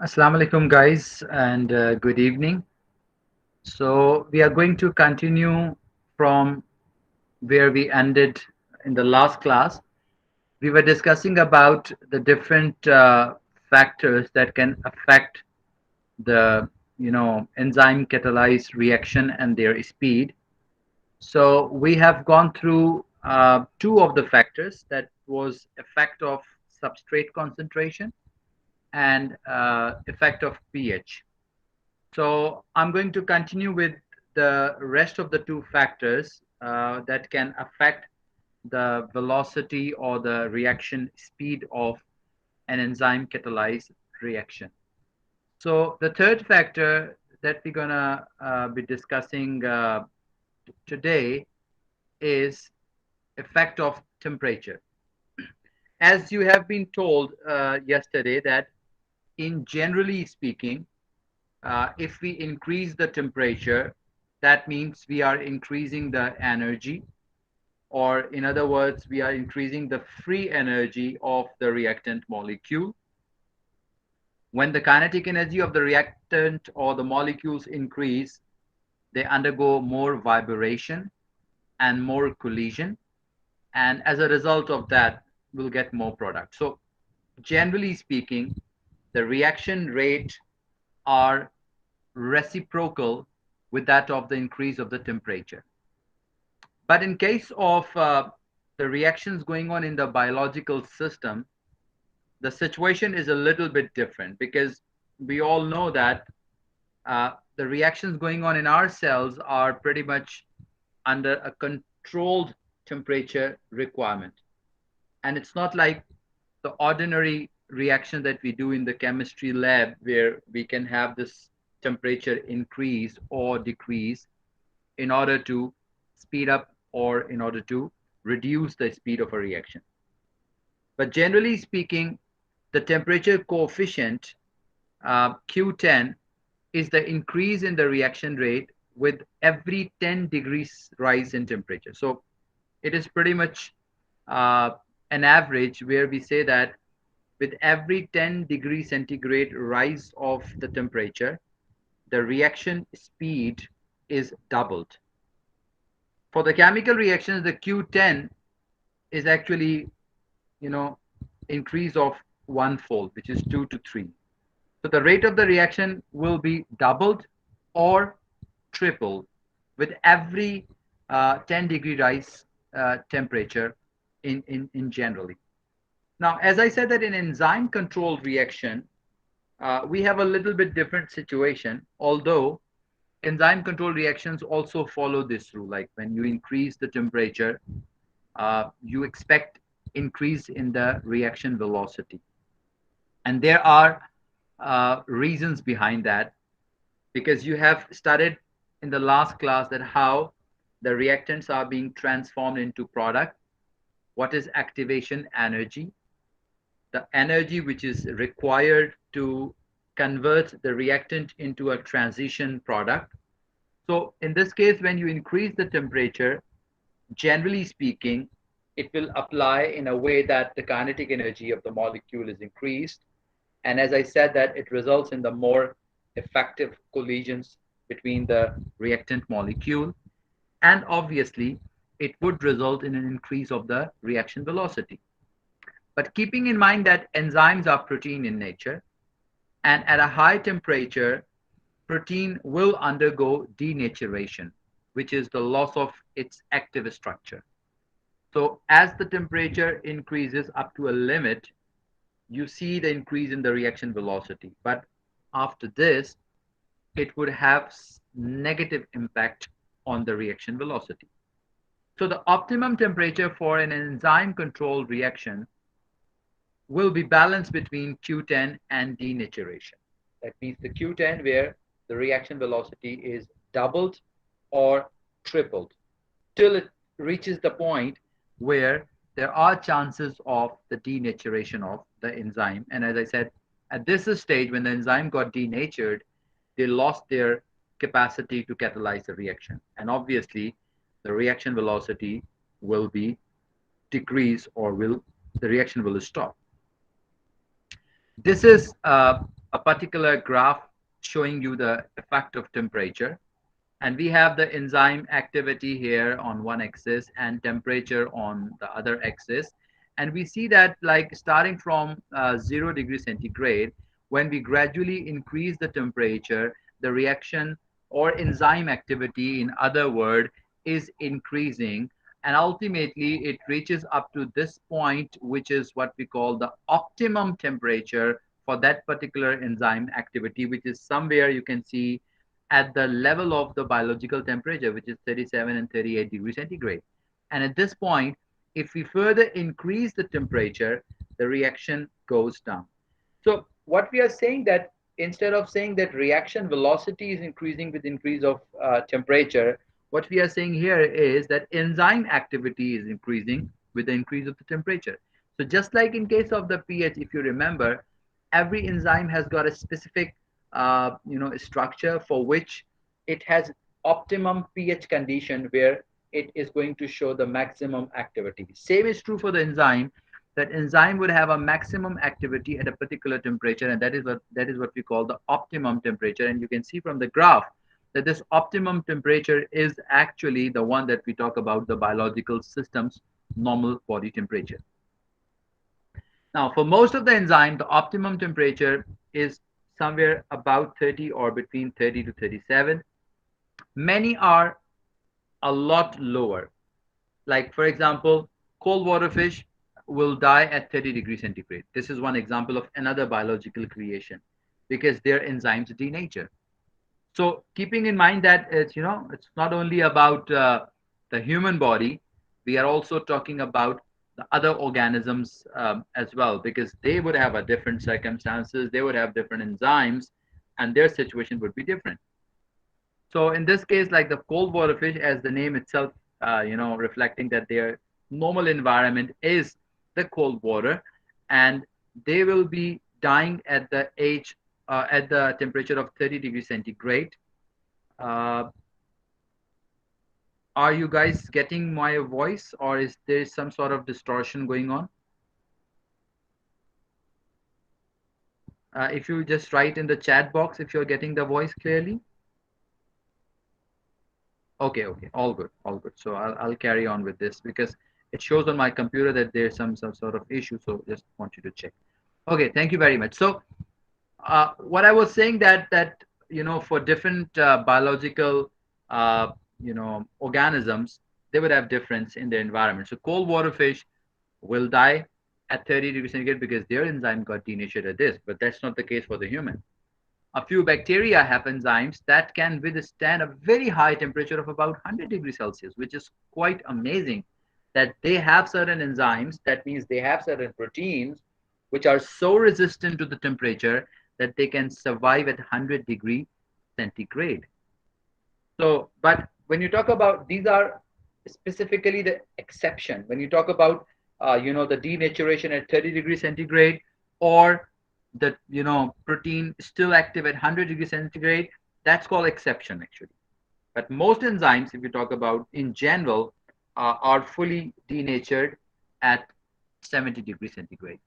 Assalamu alaikum, guys, and good evening. So, we are going to continue from where we ended in the last class. We were discussing about the different factors that can affect the enzyme catalyzed reaction and their speed. So, we have gone through two of the factors, that was effect of substrate concentration and effect of pH. So I'm going to continue with the rest of the two factors that can affect the velocity or the reaction speed of an enzyme catalyzed reaction. So the third factor that we're gonna be discussing today is effect of temperature. As you have been told yesterday that in generally speaking, if we increase the temperature, that means we are increasing the energy, or in other words, we are increasing the free energy of the reactant molecule. When the kinetic energy of the reactant or the molecules increase, they undergo more vibration and more collision. And as a result of that, we'll get more product. So generally speaking, the reaction rate are reciprocal with that of the increase of the temperature. But in case of the reactions going on in the biological system, the situation is a little bit different, because we all know that the reactions going on in our cells are pretty much under a controlled temperature requirement. And it's not like the ordinary reaction that we do in the chemistry lab, where we can have this temperature increase or decrease in order to speed up or in order to reduce the speed of a reaction. But generally speaking, the temperature coefficient Q10 is the increase in the reaction rate with every 10 degrees rise in temperature. So it is pretty much uh, an average where we say that with every 10 degrees centigrade rise of the temperature, the reaction speed is doubled. For the chemical reactions, the Q10 is actually, you know, increase of one fold, which is 2 to 3. So the rate of the reaction will be doubled or tripled with every 10-degree rise temperature in generally. Now, as I said that in enzyme controlled reaction, we have a little bit different situation, although enzyme control reactions also follow this rule. Like when you increase the temperature, you expect increase in the reaction velocity. And there are reasons behind that, because you have studied in the last class that how the reactants are being transformed into product, what is activation energy, the energy which is required to convert the reactant into a transition product. So in this case, when you increase the temperature, generally speaking, it will apply in a way that the kinetic energy of the molecule is increased. And as I said, that it results in the more effective collisions between the reactant molecule. And obviously, it would result in an increase of the reaction velocity. But keeping in mind that enzymes are protein in nature, and at a high temperature, protein will undergo denaturation, which is the loss of its active structure. So as the temperature increases up to a limit, you see the increase in the reaction velocity. But after this, it would have negative impact on the reaction velocity. So the optimum temperature for an enzyme controlled reaction will be balanced between Q10 and denaturation. That means the Q10 where the reaction velocity is doubled or tripled till it reaches the point where there are chances of the denaturation of the enzyme. And as I said, at this stage, when the enzyme got denatured, they lost their capacity to catalyze the reaction. And obviously, the reaction velocity will be decreased, or will the reaction will stop. This is a particular graph showing you the effect of temperature. And we have the enzyme activity here on one axis and temperature on the other axis. And we see that like starting from 0 degrees centigrade, when we gradually increase the temperature, the reaction or enzyme activity, in other word, is increasing. And ultimately, it reaches up to this point, which is what we call the optimum temperature for that particular enzyme activity, which is somewhere you can see at the level of the biological temperature, which is 37 and 38 degrees centigrade. And at this point, if we further increase the temperature, the reaction goes down. So what we are saying that instead of saying that reaction velocity is increasing with increase of temperature, what we are saying here is that enzyme activity is increasing with the increase of the temperature. So just like in case of the pH, if you remember, every enzyme has got a specific structure for which it has optimum pH condition where it is going to show the maximum activity. Same is true for the enzyme. That enzyme would have a maximum activity at a particular temperature, and that is what we call the optimum temperature. And you can see from the graph that this optimum temperature is actually the one that we talk about, the biological system's normal body temperature. Now, for most of the enzyme, the optimum temperature is somewhere about 30 or between 30 to 37. Many are a lot lower. Like, for example, cold water fish will die at 30 degrees centigrade. This is one example of another biological creation because their enzymes denature. So keeping in mind that it's not only about the human body, we are also talking about the other organisms as well, because they would have a different circumstances, they would have different enzymes, and their situation would be different. So in this case, like the cold water fish, as the name itself, reflecting that their normal environment is the cold water, and they will be dying at the age at the temperature of 30 degrees centigrade. Uh, are you guys getting my voice, or is there some sort of distortion going on? If you just write in the chat box if you're getting the voice clearly. Okay, okay, all good, all good. So I'll carry on with this because it shows on my computer that there's some sort of issue. So just want you to check. Okay, thank you very much. So what I was saying that for different biological organisms, they would have difference in their environment. So cold water fish will die at 30 degrees centigrade because their enzyme got denatured at this, but that's not the case for the human. A few bacteria have enzymes that can withstand a very high temperature of about 100 degrees Celsius, which is quite amazing that they have certain enzymes. That means they have certain proteins which are so resistant to the temperature that they can survive at 100 degree centigrade. So, but when you talk about these are specifically the exception. When you talk about the denaturation at 30 degrees centigrade, or the protein still active at 100 degrees centigrade, that's called exception actually. But most enzymes, if you talk about in general, are fully denatured at 70 degrees centigrade.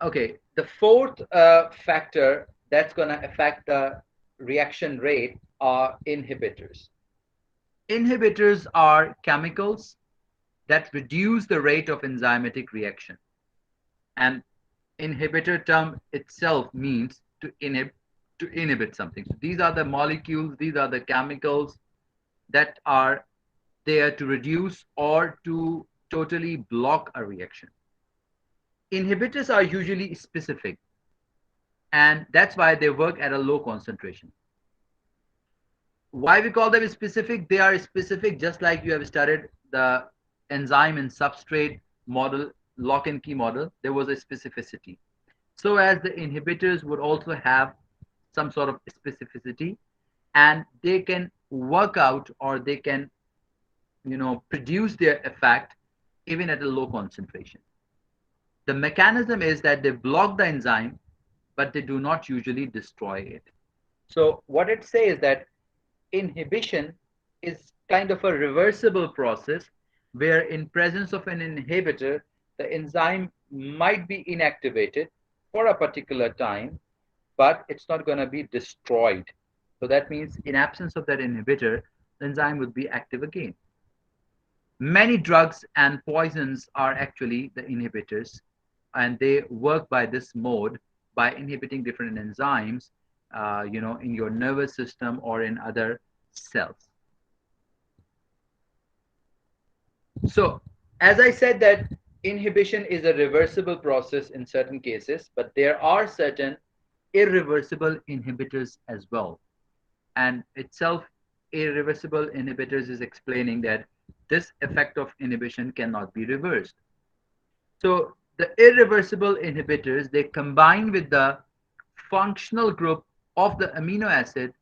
Okay, the fourth factor that's going to affect the reaction rate are inhibitors. Inhibitors are chemicals that reduce the rate of enzymatic reaction. And inhibitor term itself means to inhibit something. So these are the molecules, these are the chemicals that are there to reduce or to totally block a reaction. Inhibitors are usually specific, and that's why they work at a low concentration. Why we call them specific? They are specific just like you have studied the enzyme and substrate model, lock and key model. There was a specificity. So as the inhibitors would also have some sort of specificity, and they can work out, or they can produce their effect even at a low concentration. The mechanism is that they block the enzyme, but they do not usually destroy it. So what it says is that inhibition is kind of a reversible process where in presence of an inhibitor, the enzyme might be inactivated for a particular time, but it's not going to be destroyed. So that means in absence of that inhibitor, the enzyme would be active again. Many drugs and poisons are actually the inhibitors, and they work by this mode by inhibiting different enzymes, in your nervous system or in other cells. So, as I said, that inhibition is a reversible process in certain cases, but there are certain irreversible inhibitors as well. And itself, irreversible inhibitors is explaining that this effect of inhibition cannot be reversed. So the irreversible inhibitors, they combine with the functional group of the amino acid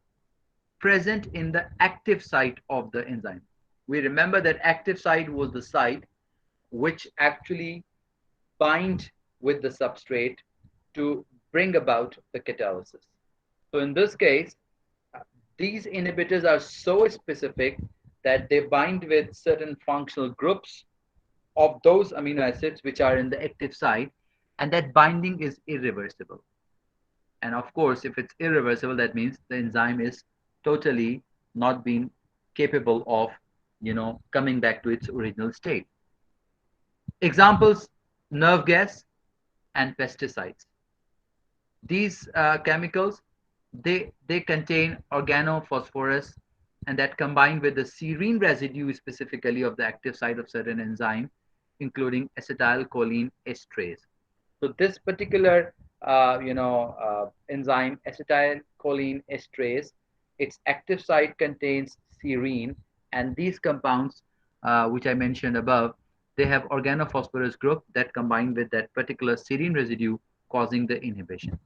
present in the active site of the enzyme. We remember that active site was the site which actually bind with the substrate to bring about the catalysis. So in this case, these inhibitors are so specific that they bind with certain functional groups of those amino acids which are in the active site, and that binding is irreversible. And of course, if it's irreversible, that means the enzyme is totally not being capable of, coming back to its original state. Examples: nerve gas and pesticides. These chemicals, they contain organophosphorus, and that combined with the serine residue specifically of the active site of certain enzyme, including acetylcholine esterase. So this particular enzyme, acetylcholine esterase, its active site contains serine, and these compounds, which I mentioned above, they have organophosphorus group that combine with that particular serine residue, causing the inhibition.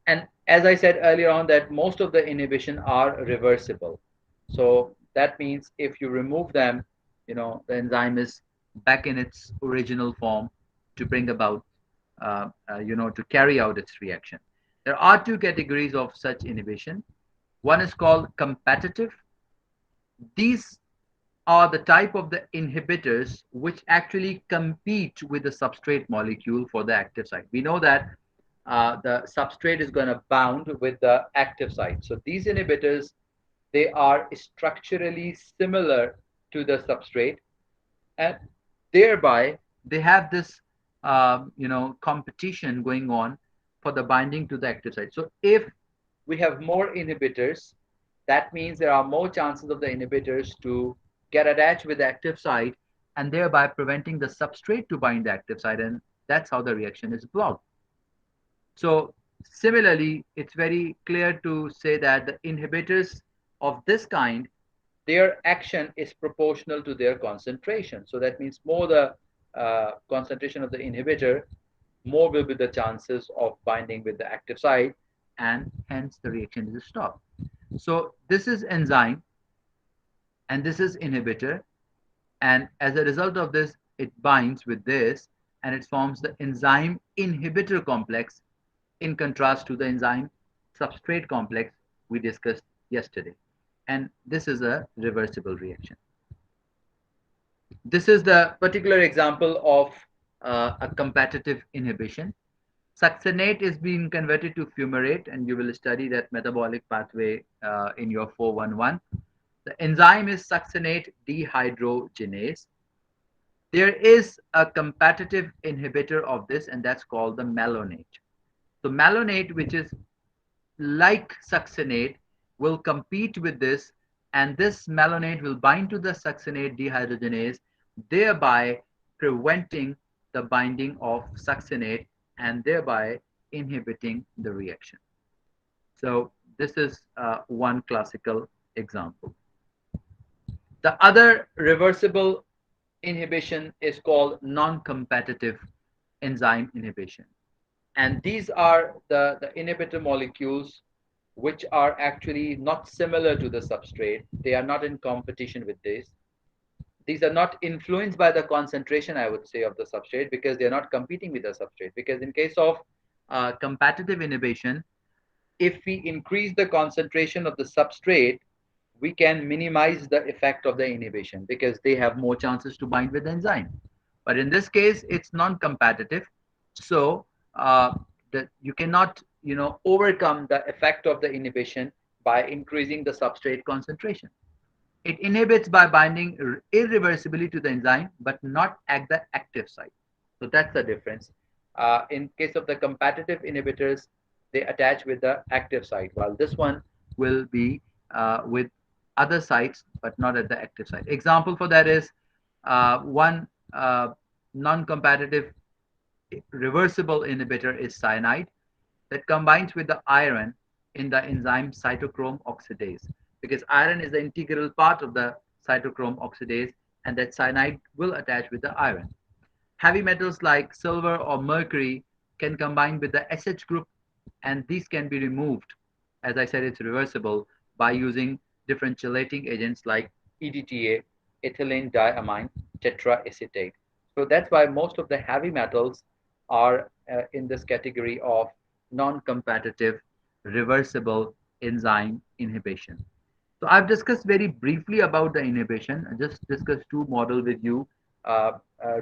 And as I said earlier on, that most of the inhibition are reversible. So that means if you remove them, the enzyme is back in its original form to bring about, to carry out its reaction. There are two categories of such inhibition. One is called competitive. These are the type of the inhibitors which actually compete with the substrate molecule for the active site. We know that the substrate is going to bound with the active site. So these inhibitors, they are structurally similar to the substrate, and thereby they have this competition going on for the binding to the active site. So if we have more inhibitors, that means there are more chances of the inhibitors to get attached with the active site, and thereby preventing the substrate to bind the active site, and that's how the reaction is blocked. So similarly, it's very clear to say that the inhibitors of this kind, their action is proportional to their concentration. So that means more the concentration of the inhibitor, more will be the chances of binding with the active site, and hence the reaction is stopped. So this is enzyme, and this is inhibitor, and as a result of this, it binds with this, and it forms the enzyme inhibitor complex, in contrast to the enzyme substrate complex we discussed yesterday. And this is a reversible reaction. This is the particular example of a competitive inhibition. Succinate is being converted to fumarate, and you will study that metabolic pathway in your 411. The enzyme is succinate dehydrogenase. There is a competitive inhibitor of this, and that's called the malonate. So malonate, which is like succinate, will compete with this, and this malonate will bind to the succinate dehydrogenase, thereby preventing the binding of succinate and thereby inhibiting the reaction. So this is one classical example. The other reversible inhibition is called non-competitive enzyme inhibition. And these are the inhibitor molecules which are actually not similar to the substrate. They are not in competition with this. These are not influenced by the concentration, I would say, of the substrate, because they are not competing with the substrate. Because in case of competitive inhibition, if we increase the concentration of the substrate, we can minimize the effect of the inhibition because they have more chances to bind with the enzyme. But in this case, it's non-competitive. So uh, you cannot, overcome the effect of the inhibition by increasing the substrate concentration. It inhibits by binding irreversibly to the enzyme, but not at the active site. So that's the difference. In case of the competitive inhibitors, they attach with the active site, while this one will be with other sites, but not at the active site. Example for that is one non-competitive reversible inhibitor is cyanide that combines with the iron in the enzyme cytochrome oxidase, because iron is the integral part of the cytochrome oxidase, and that cyanide will attach with the iron. Heavy metals like silver or mercury can combine with the SH group, and these can be removed. As I said, it's reversible by using different chelating agents like EDTA, ethylene diamine tetraacetate. So that's why most of the heavy metals are in this category of non-competitive reversible enzyme inhibition. So I've discussed very briefly about the inhibition. I just discussed two models with you,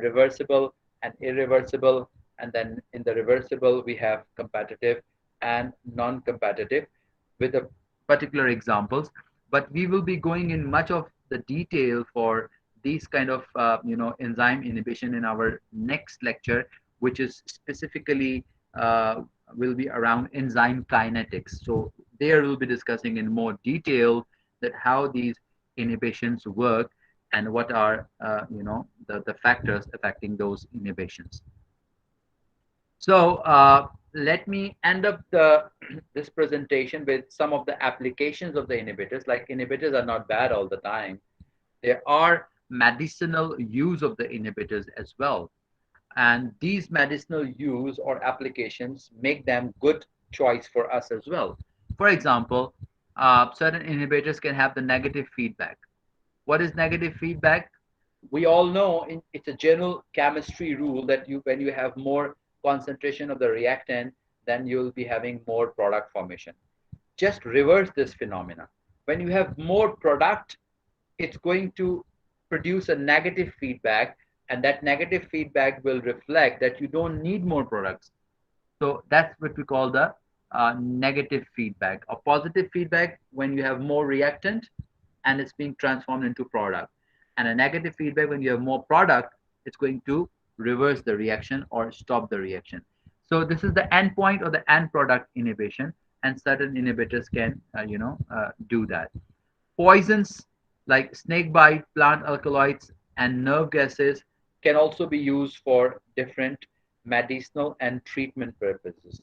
reversible and irreversible. And then in the reversible, we have competitive and non-competitive with the particular examples. But we will be going in much of the detail for these kind of enzyme inhibition in our next lecture, which is specifically will be around enzyme kinetics. So there we'll be discussing in more detail that how these inhibitions work and what are the factors affecting those inhibitions. So let me end up this presentation with some of the applications of the inhibitors. Like, inhibitors are not bad all the time. There are medicinal use of the inhibitors as well, and these medicinal use or applications make them good choice for us as well. For example, certain inhibitors can have the negative feedback. What is negative feedback? We all know it's a general chemistry rule that when you have more concentration of the reactant, then you'll be having more product formation. Just reverse this phenomena. When you have more product, it's going to produce a negative feedback, and that negative feedback will reflect that you don't need more products. So that's what we call the negative feedback. A positive feedback when you have more reactant and it's being transformed into product. And a negative feedback when you have more product, it's going to reverse the reaction or stop the reaction. So this is the end point or the end product inhibition, and certain inhibitors can, do that. Poisons like snake bite, plant alkaloids, and nerve gases can also be used for different medicinal and treatment purposes.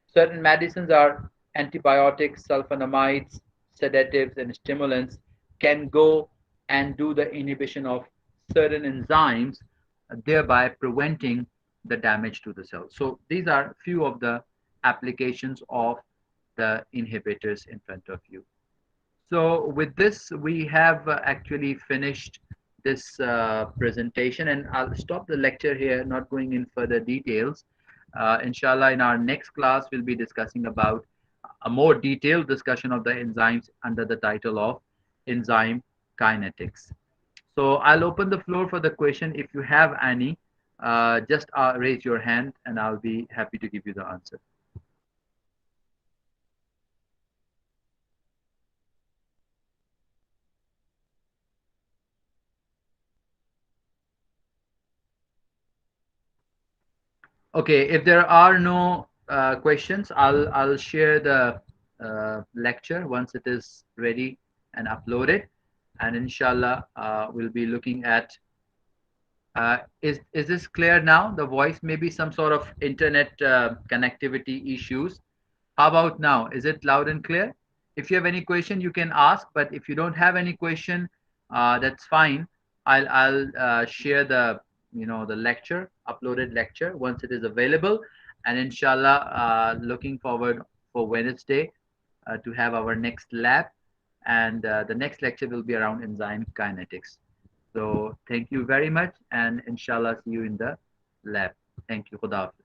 Certain medicines are antibiotics, sulfonamides, sedatives, and stimulants can go and do the inhibition of certain enzymes, thereby preventing the damage to the cell. So these are few of the applications of the inhibitors in front of you. So with this, we have actually finished this presentation, and I'll stop the lecture here, not going in further details. Inshallah, in our next class, we'll be discussing about a more detailed discussion of the enzymes under the title of enzyme kinetics. So I'll open the floor for the question. If you have any, just raise your hand, and I'll be happy to give you the answer. Okay, if there are no questions, I'll share the lecture once it is ready and uploaded, and inshallah we'll be looking at. Is this clear now? The voice, maybe some sort of internet connectivity issues. How about now? Is it loud and clear? If you have any question, you can ask. But if you don't have any question, that's fine. I'll share the the lecture, uploaded lecture, once it is available, and inshallah, looking forward for Wednesday to have our next lab, and the next lecture will be around enzyme kinetics. So thank you very much, and inshallah see you in the lab. Thank you. Khuda Hafiz.